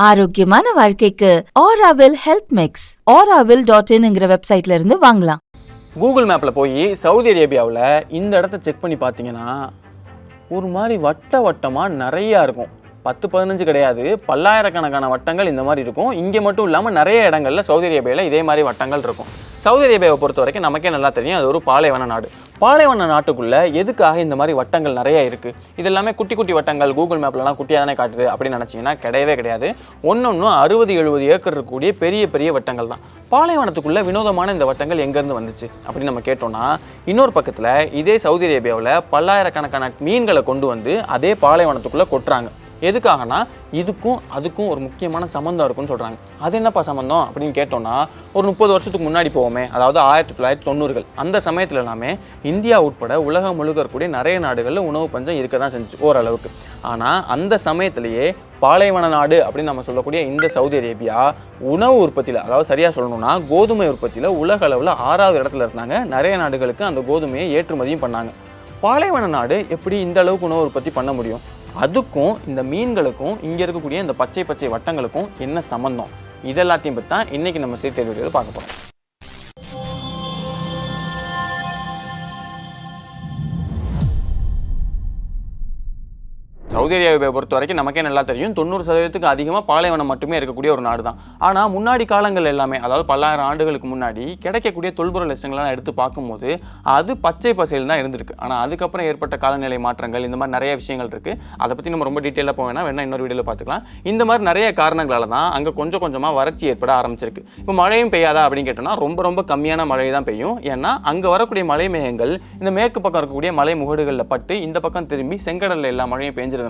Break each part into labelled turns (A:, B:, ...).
A: ஆரோக்கியமான வாழ்க்கைக்கு Aaravil health mix auraville.in வெப்சைட்ல இருந்து வாங்கலாம்.
B: கூகுள் மேப்பில் போய் சவுதி அரேபியாவில் இந்த இடத்த செக் பண்ணி பார்த்தீங்கன்னா ஒரு மாதிரி வட்டமாக நிறையா இருக்கும். 10-15 கிடையாது, பல்லாயிரக்கணக்கான வட்டங்கள் இந்த மாதிரி இருக்கும். இங்கே மட்டும் இல்லாமல் நிறைய இடங்களில் சவுதி அரேபியாவில் இதே மாதிரி வட்டங்கள் இருக்கும். சவுதி அரேபியாவை பொறுத்த வரைக்கும் நமக்கே நல்லா தெரியும், அது ஒரு பாலைவன நாடு. பாலைவன நாட்டுக்குள்ளே எதுக்காக இந்த மாதிரி வட்டங்கள் நிறையா இருக்குது? இது எல்லாமே குட்டி குட்டி வட்டங்கள், கூகுள் மேப்லலாம் குட்டியாக தானே காட்டுது அப்படின்னு நினச்சிங்கன்னா கிடையவே கிடையாது. ஒன்று 60-70 ஏக்கர் இருக்கக்கூடிய பெரிய பெரிய வட்டங்கள் தான். பாலைவனத்துக்குள்ளே வினோதமான இந்த வட்டங்கள் எங்கேருந்து வந்துச்சு அப்படின்னு நம்ம கேட்டோம்னா, இன்னொரு பக்கத்தில் இதே சவுதி அரேபியாவில் பல்லாயிரக்கணக்கான மீன்களை கொண்டு வந்து அதே பாலைவனத்துக்குள்ளே கொட்டுறாங்க. எதுக்காகனா இதுக்கும் அதுக்கும் ஒரு முக்கியமான சம்மந்தம் இருக்குன்னு சொல்கிறாங்க. அது என்னப்பா சம்மந்தம் அப்படின்னு கேட்டோம்னா, ஒரு 30 வருஷத்துக்கு முன்னாடி போவோமே, அதாவது 1990கள் அந்த சமயத்தில் எல்லாமே இந்தியா உட்பட உலகம் முழுக்க இருக்கக்கூடிய நிறைய நாடுகளில் உணவு பஞ்சம் இருக்க தான் செஞ்சுச்சு ஓரளவுக்கு. ஆனால் அந்த சமயத்திலேயே பாலைவன நாடு அப்படின்னு நம்ம சொல்லக்கூடிய இந்த சவுதி அரேபியா உணவு உற்பத்தியில், அதாவது சரியாக சொல்லணும்னா கோதுமை உற்பத்தியில் உலக அளவில் 6வது இடத்துல இருந்தாங்க. நிறைய நாடுகளுக்கு அந்த கோதுமையை ஏற்றுமதியும் பண்ணாங்க. பாலைவன நாடு எப்படி இந்த அளவுக்கு உணவு உற்பத்தி பண்ண முடியும்? அதுக்கும் இந்த மீன்களுக்கும் இங்கே இருக்கக்கூடிய இந்த பச்சை பச்சை வட்டங்களுக்கும் என்ன சம்பந்தம்? இதெல்லாத்தையும் பற்றி தான் இன்றைக்கி நம்ம சீட்டை வீடியோவில் பார்க்க போகிறோம். சவுதி அரேபியாவை பொறுத்த வரைக்கும் நமக்கே நல்லா தெரியும், 90% அதிகமாக பாலைவனம் மட்டுமே இருக்கக்கூடிய ஒரு நாடு தான். ஆனால் முன்னாடி காலங்கள் எல்லாமே, அதாவது பல்லாயிரம் ஆண்டுகளுக்கு முன்னாடி கிடைக்கக்கூடிய தொல்பொருள் எச்சங்கள்லாம் எடுத்து பார்க்கும்போது அது பச்சை பசையில் தான் இருந்திருக்கு. ஆனால் அதுக்கப்புறம் ஏற்பட்ட காலநிலை மாற்றங்கள், இந்த மாதிரி நிறைய விஷயங்கள் இருக்குது. அதை பற்றி நம்ம ரொம்ப டீட்டெயிலாக போவேன்னா வேணா இன்னொரு வீடியோவில் பார்த்துக்கலாம். இந்த மாதிரி நிறைய காரணங்களால தான் அங்கே கொஞ்சம் கொஞ்சமாக வறட்சி ஏற்பட ஆரம்பிச்சிருக்கு. இப்போ மழையும் பெய்யாதா அப்படின்னு கேட்டோம்னா ரொம்ப கம்மியான மழை தான் பெய்யும். ஏன்னா அங்கே வரக்கூடிய மலை மேகங்கள் இந்த மேற்கு பக்கம் இருக்கக்கூடிய மலை முகடுகளில் பட்டு இந்த பக்கம் திரும்பி செங்கடலில் எல்லா மழையும் பெஞ்சிருந்தனால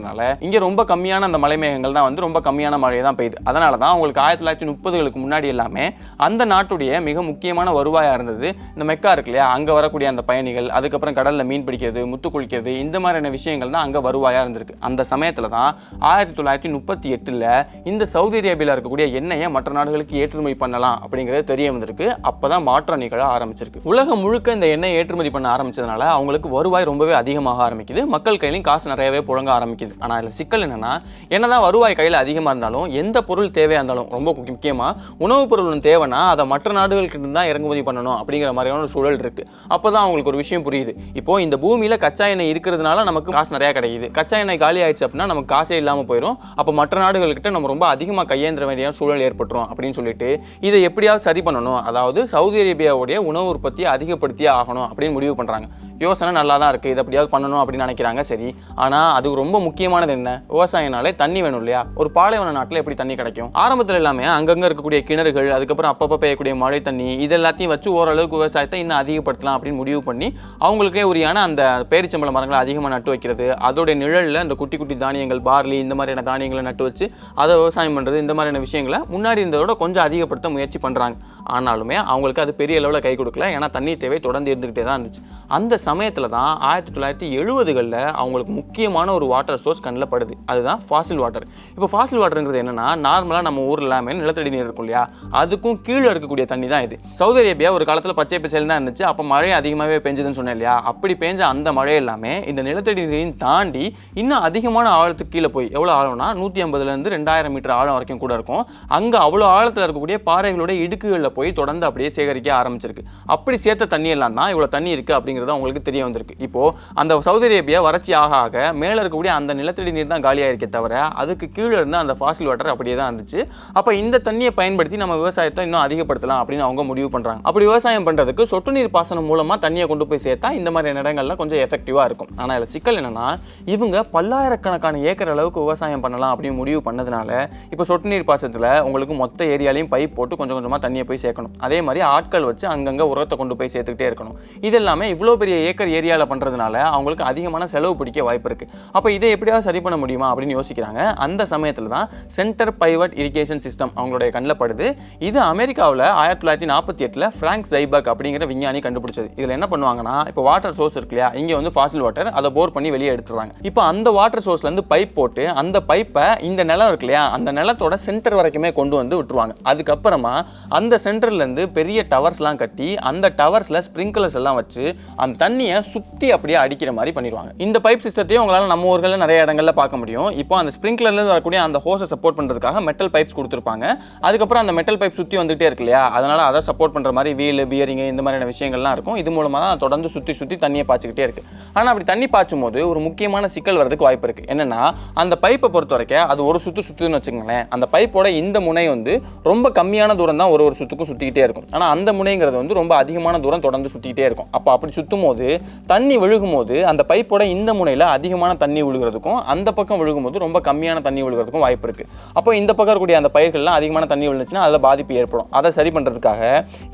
B: இங்க ரொம்ப கம்மியான அந்த மலைமேகங்கள் தான் வந்து ரொம்ப கம்மியான மழை தான் பெய்யுது. அதனால தான் உங்களுக்கு 1930களுக்கு முன்னாடி எல்லாமே அந்த நாட்டுடைய மிக முக்கியமான வருவாயா இருந்தது இந்த மெக்கா இருக்கு இல்லையா, அங்க வரக்கூடிய அந்த பயணிகள், அதுக்கப்புறம் கடல்ல மீன் பிடிக்கிறது, முத்து குளிக்கிறது, இந்த மாதிரியான விஷயங்கள் தான் அங்க வருவாயா இருந்திருக்கு. அந்த சமயத்துல தான் 1938ல் இந்த சவுதி அரேபியாவில் இருக்கக்கூடிய எண்ணெயை மற்ற நாடுகளுக்கு ஏற்றுமதி பண்ணலாம் அப்படிங்கிறது தெரிய வந்திருக்கு. அப்பதான் மாற்றம் நிகழ ஆரம்பிச்சிருக்கு. உலகம் முழுக்க இந்த எண்ணெய் ஏற்றுமதி பண்ண ஆரம்பிச்சதுனால அவங்களுக்கு வருவாய் ரொம்பவே அதிகமாக ஆரம்பிக்குது. மக்கள் கையிலும் காசு நிறையவே புழங்க ஆரம்பிக்குது. ஆனால் இதில் சிக்கல் என்னன்னா, என்னதான் வருவாய் கையில் அதிகமாக இருந்தாலும் எந்த பொருள் தேவையாக இருந்தாலும், ரொம்ப முக்கியமாக உணவுப் பொருள் தேவைன்னா அதை மற்ற நாடுகளுக்கு தான் இறக்குமதி பண்ணணும் அப்படிங்கிற மாதிரியான ஒரு சூழல் இருக்கு. அப்போதான் அவங்களுக்கு ஒரு விஷயம் புரியுது. இப்போ இந்த பூமியில் கச்சா எண்ணெய் இருக்கிறதுனால நமக்கு காசு நிறையா கிடைக்குது. கச்சா எண்ணெய் காலி ஆயிடுச்சு அப்படின்னா நமக்கு காசே இல்லாமல் போயிடும். அப்போ மற்ற நாடுகள்கிட்ட நம்ம ரொம்ப அதிகமாக கையேந்திர வேண்டிய சூழல் ஏற்பட்டுரும் அப்படின்னு சொல்லிட்டு இதை எப்படியாவது சரி பண்ணணும், அதாவது சவுதி அரேபியாவுடைய உணவு உற்பத்தியை அதிகப்படுத்தியே ஆகணும் அப்படின்னு முடிவு பண்ணுறாங்க. யோசனை நல்லா தான் இருக்குது, இதை எப்படியாவது பண்ணணும் அப்படின்னு நினைக்கிறாங்க. சரி, ஆனால் அதுக்கு ரொம்ப முக்கியமானது என்ன? விவசாயனாலே தண்ணி வேணும் இல்லையா? ஒரு பாலைவன நாட்டில் எப்படி தண்ணி கிடைக்கும்? ஆரம்பத்தில் எல்லாமே அங்கங்கே இருக்கக்கூடிய கிணறுகள், அதுக்கப்புறம் அப்பப்போ பெய்யக்கூடிய மழை தண்ணி, இது எல்லாத்தையும் வச்சு ஓரளவுக்கு விவசாயத்தை இன்னும் அதிகப்படுத்தலாம் அப்படின்னு முடிவு பண்ணி அவங்களுக்கே உரியான அந்த பேரிச்சம்பள மரங்களை அதிகமாக நட்டு வைக்கிறது, அதோடைய நிழலில் அந்த குட்டி குட்டி தானியங்கள், பார்லி, இந்த மாதிரியான தானியங்களை நட்டு வச்சு அதை விவசாயம் பண்ணுறது, இந்த மாதிரியான விஷயங்களை முன்னாடி இருந்ததோட கொஞ்சம் அதிகப்படுத்த முயற்சி பண்ணுறாங்க. ஆனாலுமே அவங்களுக்கு அது பெரிய அளவில் கை கொடுக்கல. ஏன்னா தண்ணீர் தேவை தொடர்ந்து இருந்துகிட்டே தான் இருந்துச்சு. அந்த சமயத்தில் தான் 1970களில் அவங்களுக்கு முக்கியமான ஒரு வாட்டர் சோர்ஸ் கண்ணில் படுது. அதுதான் ஃபாசில் வாட்டர். இப்போ ஃபாசில் வாட்டருங்கிறது என்னன்னா, நார்மலாக நம்ம ஊரில் எல்லாமே நிலத்தடி நீர் இருக்கும் இல்லையா, அதுக்கும் கீழே இருக்கக்கூடிய தண்ணி தான் இது. சவுதி அரேபியா ஒரு காலத்தில் பச்சை பச்சையில் தான் இருந்துச்சு. அப்போ மழை அதிகமாகவே பெஞ்சதுன்னு சொன்னேன் இல்லையா, அப்படி பெஞ்ச அந்த மழை எல்லாமே இந்த நிலத்தடி நீரையும் தாண்டி இன்னும் அதிகமான ஆழத்துக்கு கீழே போய், எவ்வளோ ஆழம்னா 150லேருந்து 2000 மீட்டர் ஆழம் வரைக்கும் கூட இருக்கும். அங்கே அவ்வளோ ஆழத்தில் இருக்கக்கூடிய பாறைகளுடைய இடுக்குகளில் போய் தொடர்ந்து அப்படியே சேகரிக்க ஆரம்பிச்சிருக்கு. அப்படி சேர்த்த தண்ணி எல்லாம் தான் இவ்வளோ தண்ணி இருக்குது அப்படிங்கிறது அவங்களுக்கு தெரிய வந்திருக்கு. இப்போ அந்த சவுதி அரேபியா வறட்சி ஆக ஆக மேலே இருக்கக்கூடிய அந்த நிலத்தடி நீர் தான் காலியாக இருக்கே தவிர அதுக்கு கீழே இருந்து அந்த ஃபாசில் வாட்டர் அப்படியே தான் இருந்துச்சு. அப்போ இந்த தண்ணியை பயன்படுத்தி நம்ம விவசாயத்தை இன்னும் அதிகப்படுத்தலாம் அப்படின்னு அவங்க முடிவு பண்ணுறாங்க. அப்படி விவசாயம் பண்ணுறதுக்கு சொட்டு நீர் பாசனம் மூலமாக தண்ணியை கொண்டு போய் சேர்த்தா இந்த மாதிரி இடங்கள்லாம் கொஞ்சம் எஃபெக்டிவாக இருக்கும். ஆனால் இதில் சிக்கல் என்னன்னா, இவங்க பல்லாயிரக்கணக்கான ஏக்கர் அளவுக்கு விவசாயம் பண்ணலாம் அப்படின்னு முடிவு பண்ணதுனால இப்போ சொட்டு நீர் பாசனத்தில் உங்களுக்கு மொத்த ஏரியாலையும் பைப் போட்டு கொஞ்சம் கொஞ்சமாக தண்ணியை போய் சேர்க்கணும். அதே மாதிரி ஆட்கள் வச்சு அங்கங்கே உரத்தை கொண்டு போய் சேர்த்துக்கிட்டே இருக்கணும். இதெல்லாமே இவ்வளோ பெரிய ஏக்கர் ஏரியாவில் பண்ணுறதுனால அவங்களுக்கு அதிகமான செலவு பிடிக்க வாய்ப்பு இருக்குது. அப்போ இதை எப்படியாவது சரி பண்ண முடியுமா அப்படின்னு யோசிக்கிறாங்க. அந்த சமயத்தில் தான் சென்டர் பைவட் இரிகேஷன் சிஸ்டம் அவங்களுடைய கண்ணில் படுது. இது அமெரிக்காவில் 1948ல் ஃப்ராங்க் ஜைபக் அப்படிங்கிற விஞ்ஞானி கண்டுபிடிச்சது. இதில் என்ன பண்ணுவாங்கன்னா, இப்போ வாட்டர் சோர்ஸ் இருக்கு இல்லையா, இங்கே வந்து ஃபாசில் வாட்டர், அதை போர் பண்ணி வெளியே எடுத்துருவாங்க. இப்போ அந்த வாட்டர் சோர்ஸ்லேருந்து பைப் போட்டு அந்த பைப்பை இந்த நிலம் இருக்கு இல்லையா, அந்த நிலத்தோட சென்டர் வரைக்குமே கொண்டு வந்து விட்டுருவாங்க. அதுக்கப்புறமா அந்த சென்டர்லேருந்து பெரிய டவர்ஸ்லாம் கட்டி அந்த டவர்ஸில் ஸ்ப்ரிங்க்லர்ஸ் எல்லாம் வச்சு அந்த தண்ணியை சுற்றி அப்படியே அடிக்கிற மாதிரி பண்ணிடுவாங்க. இந்த பைப் சிஸ்டத்தையும் உங்களால் நம்ம ஊர்களில் நிறைய இடங்கள்ல பார்க்க முடியும். இப்போ அந்த ஸ்ப்ரிங்க்லர்லேருந்து வரக்கூடிய அந்த ஹோஸை சப்போர்ட் பண்ணுறதுக்காக மெட்டல் பைப்ஸ் கொடுத்துருப்பாங்க. அதுக்கப்புறம் அந்த மெட்டல் பைப் சுற்றி வந்துகிட்டே இருக்கு இல்லையா, அதனால் அதை சப்போர்ட் பண்ணுற மாதிரி வீல் பியரிங்கு இந்த மாதிரியான விஷயங்கள்லாம் இருக்கும். இது மூலமாக தான் தொடர்ந்து சுற்றி தண்ணியை பாய்ச்சிக்கிட்டே இருக்குது. ஆனால் அப்படி தண்ணி பாய்ச்சும் போது ஒரு முக்கியமான சிக்கல் வரதுக்கு வாய்ப்பு இருக்குது. என்னென்னா, அந்த பைப்பை பொறுத்த வரைக்கும் அது ஒரு சுற்றுன்னு வச்சுக்கோங்களேன், அந்த பைப்போட இந்த முனை வந்து ரொம்ப கம்மியான தூரம் தான் ஒரு சுற்றுக்கும் சுற்றிக்கிட்டே இருக்கும். ஆனால் அந்த முனைங்கிறது வந்து ரொம்ப அதிகமான தூரம் தொடர்ந்து சுற்றிக்கிட்டே இருக்கும். அப்போ அப்படி சுற்றும் போது தண்ணி விழுகும் போது அந்த பைப்போட இந்த முனையில் அதிகமான தண்ணி விழுகிறதுக்கும் அந்த பக்கம் விழுகும்போது ரொம்ப கம்மியான தண்ணி விழுகிறதுக்கும் வாய்ப்பு இருக்குது. அப்போ இந்த பக்கம் இருக்கக்கூடிய அந்த பயிர்கள்லாம் அதிகமான தண்ணி விழுந்துச்சுன்னா அதில் பாதிப்பு ஏற்படும். அதை சரி பண்ணுறதுக்காக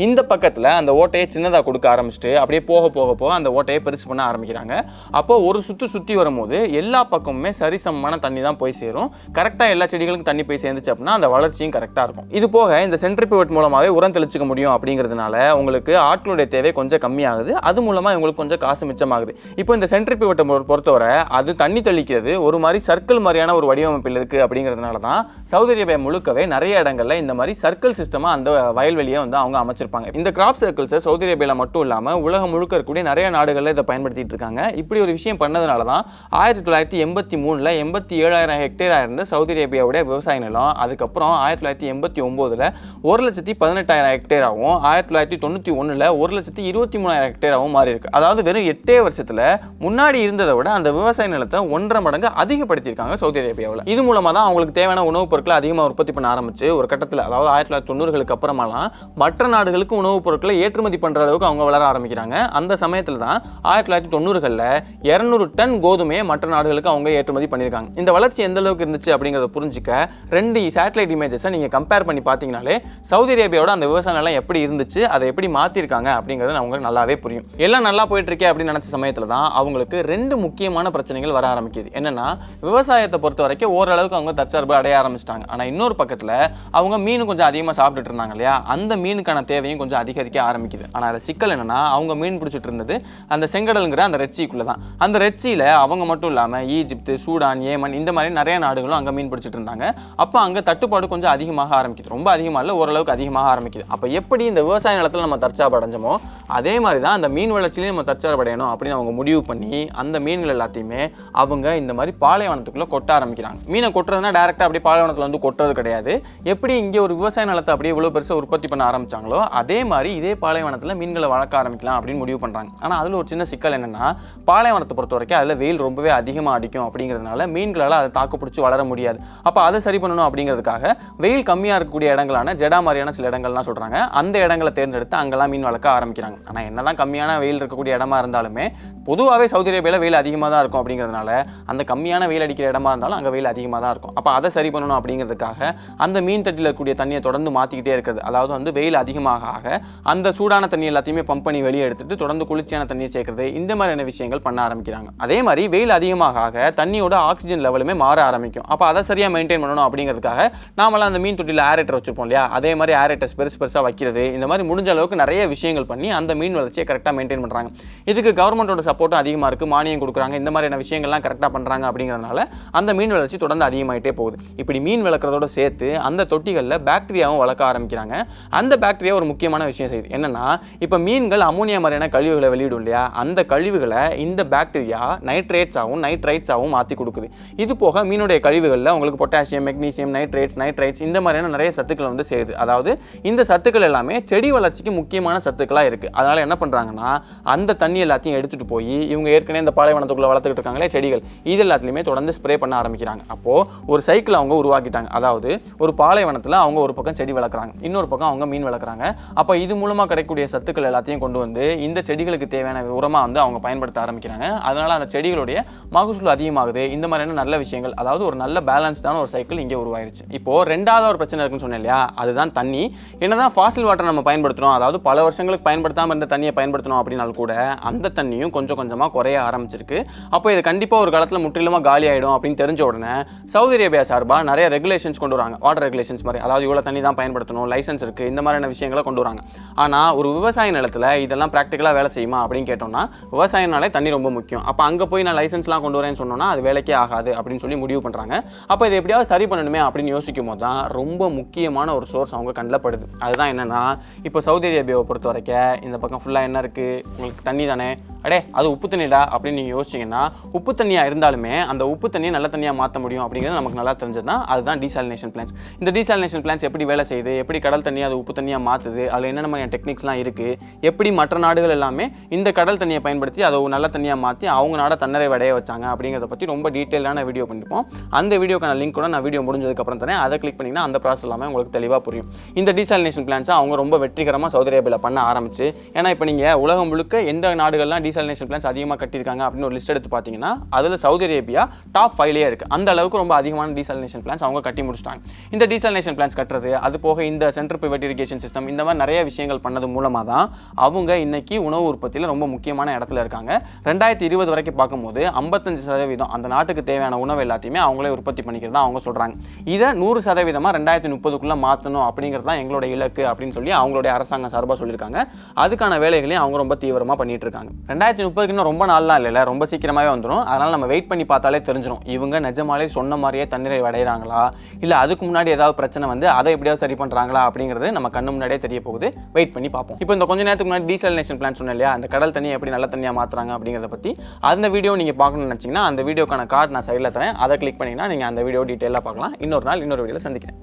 B: இந்த பக்கத்தில் அந்த ஓட்டையை சின்னதாக கொடுக்க ஆரம்பிச்சுட்டு அப்படியே போக அந்த ஓட்டையை பெருசு பண்ண ஆரம்பிக்கிறாங்க. அப்போ ஒரு சுற்றி வரும்போது எல்லா பக்கமுமே சரிசமமான தண்ணி தான் போய் சேரும். கரெக்டாக எல்லா செடிகளுக்கும் தண்ணி போய் சேர்ந்துச்சு அப்படின்னா அந்த வளர்ச்சியும் கரெக்டாக இருக்கும். இது போக இந்த சென்ட்ரிபியூட் மூலமாகவே உரம் தெளிச்சுக்க முடியும் அப்படிங்கிறதுனால உங்களுக்கு ஆட்களுடைய தேவை கொஞ்சம் கம்மியாகுது. அது மூலமாக உங்களுக்கு கொஞ்சம் காசு மிச்சமாகுது. இப்போ இந்த சென்ட்ரிபியூட்டை பொறுத்தவரை அது தண்ணி தெளிக்கிறது ஒரு மாதிரி சர்க்கிள் மாதிரியான ஒரு வடிவமைப்பில் இருக்குது. அப்படிங்கிறதுனால தான் சவுதி அரேபியா முழுக்கவே நிறைய இடங்கள்ல இந்த மாதிரி சர்க்கிள் சிஸ்டமாக அந்த வயல்வெளியை வந்து அவங்க அமைச்சிருப்பாங்க. இந்த கிராப் சர்க்கிள்ஸை சவுதி அரேபியாவில் மட்டும் இல்லாமல் உலகம் முழுக்க இருக்கக்கூடிய நிறைய நாடுகளில் இதை பயன்படுத்திட்டு இருக்காங்க. இப்படி ஒரு விஷயம் பண்ணதுனால தான் 1983 87,000 ஹெக்டேராக இருந்த சவுதி அரேபியாவுடைய விவசாய நிலம் அதுக்கப்புறம் 1989 1,18,000 ஹெக்டேராகவும் 1991 1,23,000 ஹெக்டேராகவும் மாறி இருக்கு. அதாவது வெறும் 8 வருஷத்துல முன்னாடி இருந்ததை விட அந்த விவசாய நிலத்தை 1.5 மடங்கு அதிகப்படுத்தியிருக்காங்க சவுதி அரேபியாவில். இது மூலமாக தான் அவங்களுக்கு தேவையான உணவுப் பொருட்களை அதிகமாக உற்பத்தி பண்ண ஆரம்பிச்சு ஒரு கட்டத்தில், அதாவது 1990களுக்கு அப்புறமாலாம் மற்ற நாடுகளுக்கு உணவுப் பொருட்களை ஏற்றுமதி பண்ற அளவுக்கு அவங்க வளர ஆரம்பிக்கிறாங்க. அந்த சமயத்தில் தான் 1990களில் 200 டன் கோதுமையை மற்ற நாடுகளுக்கு அவங்க ஏற்றுமதி பண்ணியிருக்காங்க. இந்த வளர்ச்சி எந்த அளவுக்கு இருந்துச்சு அப்படிங்கிறத புரிஞ்சுக்க 2 சேட்டலைட் இமேஜஸை நீங்கள் கம்பேர் பண்ணி பார்த்தீங்கனாலே சவுதி அரேபியாவோட அந்த விவசாய நிலம் எப்படி இருந்துச்சு, அதை எப்படி மாற்றிருக்காங்க அப்படிங்கிறது அவங்களுக்கு நல்லாவே புரியும். எல்லாம் நல்லா போயிட்டு இருக்கே அப்படின்னு நினச்ச சமயத்தில் தான் அவங்களுக்கு 2 முக்கியமான பிரச்சனைகள் வர ஆரம்பிக்குது. என்னன்னா, விவசாயத்தை பொறுத்த வரைக்கும் ஓரளவுக்கு அவங்க தற்சார்பு அடைய ஆரம்பிச்சிட்டாங்க. ஆனால் இன்னொரு பக்கத்தில் அவங்க மீன் கொஞ்சம் அதிகமாக சாப்பிட்டுட்டு இருந்தாங்க இல்லையா, அந்த மீனுக்கான தேவையும் கொஞ்சம் அதிகரிக்க ஆரம்பிக்குது. ஆனால் அதில் சிக்கல் என்னன்னா, அவங்க மீன் பிடிச்சிட்டு இருந்தது அந்த செங்கடலுங்கிற அந்த ரெட்சிக்குள்ளே தான். அந்த ரெட்சியில் அவங்க மட்டும் இல்லாமல் ஈஜிப்து, சூடான், ஏமன் இந்த மாதிரி நிறைய நாடுகளும் அங்கே மீன் பிடிச்சிட்டு இருந்தாங்க. அப்போ அங்கே தட்டுப்பாடு கொஞ்சம் அதிகமாக ஆரம்பிக்குது. ரொம்ப அதிகமாக இல்லை, ஓரளவுக்கு அதிகமாக ஆரம்பிக்குது. அப்போ எப்படி இந்த விவசாய நிலத்தில் நம்ம தற்சார்பு அடைஞ்சோமோ அதே மாதிரி தான் அந்த மீன் வளர்ச்சியிலையும் நம்ம தற்சார்பு அடையணும் அப்படின்னு அவங்க முடிவு பண்ணி அந்த மீன்கள் எல்லாத்தையுமே அவங்க இந்த மாதிரி பாலைவனத்துக்குள்ளே கொட்ட ஆரம்பிக்கிறாங்க. மீனை கொட்டுறதுனா டேரெக்டாக அப்படியே பாலைவனத்தில் வந்து கொட்டுறது கிடையாது. எப்படி இங்கே ஒரு விவசாய நிலத்தை அப்படியே இவ்வளோ பெருசாக உற்பத்தி பண்ண ஆரம்பிச்சாங்களோ அதே மாதிரி இதே பாலைவனத்தில் மீன்களை வளர்க்க ஆரம்பிக்கலாம் அப்படின்னு முடிவு பண்ணுறாங்க. ஆனால் அதில் ஒரு சின்ன சிக்கல் என்னென்னா, பாலைவனத்தை பொறுத்த வரைக்கும் அதில் வெயில் ரொம்பவே அதிகமாக அடிக்கும். அப்படிங்கிறதுனால மீன்களால் அதை தாக்கு பிடிச்சி வளர முடியாது. அப்போ அதை சரி பண்ணணும் அப்படிங்கிறதுக்காக வெயில் கம்மியாக இருக்கக்கூடிய இடங்களான ஜெடா மாதிரியான சில இடங்கள்லாம் சொல்கிறாங்க, அந்த இடங்களை தேர்ந்தெடுத்து அங்கெல்லாம் மீன் வளர்க்க ஆரம்பிக்கிறாங்க. ஆனால் என்னதான் கம்மியான வெயில் இருக்கக்கூடிய இடமா இருந்தாலுமே பொதுவாகவே சவுதி அரேபியாவில் வெயில் அதிகமாக தான் இருக்கும். அப்படிங்கிறதுனால அந்த கம்மியான வெயில் அடிக்கிற இடமா இருந்தாலும் அங்கே வெயில் அதிகமாக தான் இருக்கும். அப்போ அதை சரி பண்ணணும் அப்படிங்கிறதுக்காக அந்த மீன் தட்டில் இருக்கக்கூடிய தண்ணியை தொடர்ந்து மாற்றிக்கிட்டே இருக்கிறது. அதாவது வந்து வெயில் அதிகமாக ஆக அந்த சூடான தண்ணி எல்லாத்தையுமே பம்ப் பண்ணி வெளியே எடுத்துட்டு தொடர்ந்து குளிர்ச்சியான தண்ணியை சேர்க்கறது, இந்த மாதிரியான விஷயங்கள் பண்ண ஆரம்பிக்கிறாங்க. அதே மாதிரி வெயில் அதிகமாக தண்ணியோட ஆக்சிஜன் லெவலுமே மாற ஆரம்பிக்கும். அப்போ அதை சரியாக மெயின்டைன் பண்ணணும் அப்படிங்கிறதுக்காக நாமெல்லாம் அந்த மீன் தொட்டியில் ஏரேட்டர் வச்சிருப்போம் இல்லையா, அதே மாதிரி ஏரேட்டர்ஸ் பெருசாக வைக்கிறது, இந்த மாதிரி முடிஞ்ச அளவுக்கு நிறைய விஷயங்கள் பண்ணி அந்த மீன் வளர்ச்சியை கரெக்டாக மெயின்டைன் பண்ணுறாங்க. இதுக்கு கவர்மெண்டோட சப்போர்ட்டும் அதிகமாக இருக்குது, மானியம் கொடுக்குறாங்க, இந்த மாதிரியான விஷயங்கள்லாம் கரெக்டாக பண்ணுறாங்க. அப்படிங்கிறதுனால அந்த மீன் வளர்ச்சி தொடர்ந்து அதிகமாகிட்டே போகுது. இப்படி மீன் வளர்க்குறதோட சேர்த்து அந்த தொட்டிகளில் பாக்டீரியாவும் வளர்க்க ஆரம்பிக்கிறாங்க. அந்த பாக்டீரியா ஒரு முக்கியமான விஷயம் செய்யுது. என்னன்னா, இப்போ மீன்கள் அமோனியா மாதிரியான கழிவுகளை வெளியிடும் இல்லையா, அந்த கழிவுகளை இந்த பாக்டீரியா நைட்ரைட்ஸாகவும் மாற்றி கொடுக்குது. இது போக மீனுடைய கழிவுகளில் உங்களுக்கு பொட்டாசியம், மெக்னீசியம், நைட்ரைட்ஸ் இந்த மாதிரியான நிறைய சத்துக்கள் வந்து சேருது. அதாவது இந்த சத்துக்கள் எல்லாமே செடி வளர்ச்சிக்கு முக்கியமான சத்துக்களாக இருக்குது. அதனால் என்ன பண்ணுறாங்கன்னா, அந்த தண்ணி எல்லாத்தையும் எடுத்துகிட்டு போய் இவங்க ஏற்கனவே இந்த பாலைவனத்துக்குள்ளே வளர்த்துக்கிட்டு இருக்காங்களே செடிகள், இது எல்லாத்துலேயுமே தொடர்ந்து ஸ்ப்ரே பண்ண ஆரம்பிக்கிறாங்க. அப்போது ஒரு சைக்கிள் அவங்க உருவாக்கிட்டாங்க. அதாவது ஒரு பாலைவனத்தில் அவங்க ஒரு பக்கம் செடி வளர்க்குறாங்க, இன்னொரு பக்கம் அவங்க மீன் வளர்க்குறாங்க. அப்போ இது மூலமாக கிடைக்கக்கூடிய சத்துக்கள் எல்லாத்தையும் கொண்டு வந்து இந்த செடிகளுக்கு தேவையான உரமாக வந்து அவங்க பயன்படுத்த ஆரம்பிக்கிறாங்க. அதனால் அந்த செடிகளுடைய மகசூல் அதிகமாகுது. இந்த மாதிரியான நல்ல விஷயங்கள், அதாவது ஒரு நல்ல பேலன்ஸ்டான ஒரு சைக்கிள் இங்கே உருவாயிருச்சு. இப்போது ரெண்டாவது ஒரு பிரச்சனை இருக்குன்னு சொன்னேன் இல்லையா, அதுதான் தண்ணி. என்னதான் ஃபாசில் வாட்டர் நம்ம பயன்படுத்துகிறோம், அதாவது பல வருஷங்களுக்கு பயன்படுத்தாமல் இருந்த தண்ணியை பயன்படுத்தணும் அப்படின்னாலும் கூட அந்த தண்ணியும் கொஞ்சம் கொஞ்சமாக குறைய ஆரம்பிச்சிருக்கு. அப்போ இது கண்டிப்பாக ஒரு காலத்தில் முற்றிலுமாக காலி ஆகிடும் அப்படின்னு தெரிஞ்ச உடனே சவுதி அரேபியா சார்பாக நிறைய ரெகுலேஷன்ஸ் கொண்டு வராங்க. வாட்டர் ரெகுலேஷன்ஸ் மாதிரி, அதாவது இவ்வளோ தண்ணி தான் பயன்படுத்தணும், லைசன்ஸ் இருக்குது, இந்த மாதிரியான விஷயங்களை கொண்டு வராங்க. ஆனால் ஒரு விவசாய நிலத்தில் இதெல்லாம் ப்ராக்டிக்கலாக வேலை செய்யுமா அப்படின்னு கேட்டோம்னா, விவசாயனாலே தண்ணி ரொம்ப முக்கியம். அப்போ அங்கே போய் நான் லைசன்ஸ்லாம் கொண்டு வரேன்னு சொன்னோன்னா அது வேலைக்கே ஆகாது அப்படின்னு சொல்லி முடிவு பண்ணுறாங்க. அப்போ இதை எப்படியாவது சரி பண்ணணுமே அப்படின்னு யோசிக்கும் போது தான் ரொம்ப முக்கியமான ஒரு சோர்ஸ் அவங்க கண்ணில் படுது. அதுதான் என்னென்னா, இப்போ சவுதி அரேபியாவை பொறுத்த வரைக்கும் இந்த பக்கம் ஃபுல்லாக என்ன இருக்குது, உங்களுக்கு தண்ணி தானே, அடே அது உப்பு தண்ணிடா அப்படின்னு நீங்கள் யோசிச்சிங்கன்னா உப்பு தண்ணியாக இருந்தாலுமே அந்த உப்பு தண்ணியை நல்ல தண்ணியாக மாற்ற முடியும் அப்படிங்கிறது நமக்கு நல்லா தெரிஞ்சதுன்னா அதுதான் டீசாலினேஷன் பிளான்ஸ். இந்த டீசாலினேஷன் பிளான்ஸ் எப்படி வேலை செய்யுது, எப்படி கடல் தண்ணியை அது உப்பு தண்ணியாக மாற்றுது, அதில் என்னென்ன மாதிரியான டெக்னிக்ஸ்லாம் இருக்குது, எப்படி மற்ற நாடுகள் எல்லாமே இந்த கடல் தண்ணியை பயன்படுத்தி அதை நல்ல தண்ணியாக மாற்றி அவங்க நாட தன்னிறைவு அடைய வச்சாங்க அப்படிங்கிறத பற்றி ரொம்ப டீட்டெயிலான வீடியோ பண்ணியிருப்போம். அந்த வீடியோக்கான லிங்க் கூட நான் வீடியோ முடிஞ்சதுக்கப்புறம் தரேன். அதை கிளிக் பண்ணிங்கன்னா அந்த ப்ராசஸ் எல்லாமே உங்களுக்கு தெளிவாக புரியும். இந்த டீசாலினேஷன் பிளான்ஸை அவங்க ரொம்ப வெற்றிகரமாக சவுதி அரேபியாவில் பண்ண ஆரம்பிச்சு, ஏன்னா இப்போ நீங்கள் உலகம் முழுக்க எந்த நாடுகள்லாம் டீசாலினேஷன் பிளான்ஸ் அதிகமாக கட்டியிருக்காங்க அப்படின்னு ஒரு லிஸ்ட் எடுத்து பார்த்தீங்கன்னா அதில் சவுதி அரேபியா டாப் 5லேயே இருக்குது. அந்த அளவுக்கு ரொம்ப அதிகமான டீசாலினேஷன் பிளான்ஸ் அவங்க கட்டி முடிச்சிட்டாங்க. இந்த டீசாலினேஷன் பிளான்ஸ் கட்டுறது, அது போக இந்த சென்டர் பிவட் இரிகேஷன் சிஸ்டம், இந்த மாதிரி நிறைய விஷயங்கள் பண்ணது மூலமாக தான் அவங்க இன்னைக்கு உணவு உற்பத்தியில் ரொம்ப முக்கியமான இடத்துல இருக்காங்க. 2020 வரைக்கும் பார்க்கும்போது 55% அந்த நாட்டுக்கு தேவையான உணவு எல்லாத்தையுமே அவங்களே உற்பத்தி பண்ணிக்கிறதா அவங்க சொல்கிறாங்க. இதை 100% 2030க்குள்ளே மாற்றணும் அப்படிங்கிறது தான் எங்களோட இலக்கு அப்படின்னு சொல்லி அவங்களுடைய அரசாங்கம் சார்பாக சொல்லியிருக்காங்க. அதுக்கான வேலைகளையும் அவங்க ரொம்ப தீவிரமாக பண்ணிட்டு இருக்காங்க. 2030க்கு இன்னும் ரொம்ப நாள்லாம் இல்லை, ரொம்ப சீக்கிரமாகவே வந்துடும். அதனால் நம்ம வெயிட் பண்ணி பார்த்தாலே தெரிஞ்சிடும் இவங்க நிஜமாலே சொன்ன மாதிரியே தன்னிறைவு அடைகிறாங்களா, இல்லை அதுக்கு முன்னாடி ஏதாவது பிரச்சனை வந்து அதை எப்படியாவது சரி பண்ணுறாங்களா அப்படிங்கிறது நம்ம கண்ணு முன்னாடியே தெரிய போகுது. வெயிட் பண்ணி பார்ப்போம். இப்போ இந்த கொஞ்ச நேரத்துக்கு முன்னாடி டீசாலினேஷன் பிளான் சொன்னேன் இல்லையா, அந்த கடல் தண்ணியை எப்படி நல்ல தண்ணியாக மாற்றுறாங்க அப்படிங்கிறத பற்றி அந்த வீடியோ நீங்கள் பார்க்கணும்னு நினச்சிங்கன்னா அந்த வீடியோக்கான கார்டு நான் சைடில் தரேன். அதை கிளிக் பண்ணிங்கன்னா நீங்கள் அந்த வீடியோ டீட்டெயிலாக பார்க்கலாம். இன்னொரு நாள் இன்னொரு வீடியோவில் சந்திக்கிறேன்.